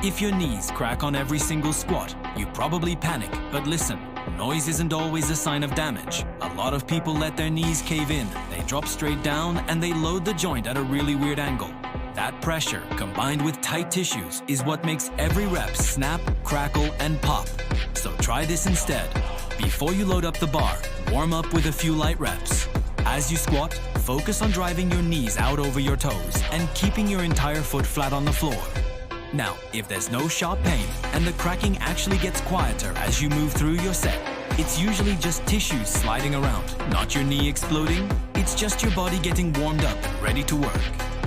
If your knees crack on every single squat, you probably panic, but listen, noise isn't always a sign of damage. A lot of people let their knees cave in, they drop straight down, and they load the joint at a really weird angle. That pressure, combined with tight tissues, is what makes every rep snap, crackle, and pop. So try this instead. Before you load up the bar, warm up with a few light reps. As you squat, focus on driving your knees out over your toes and keeping your entire foot flat on the floor. Now, if there's no sharp pain and the cracking actually gets quieter as you move through your set, it's usually just tissues sliding around, not your knee exploding. It's just your body getting warmed up and ready to work.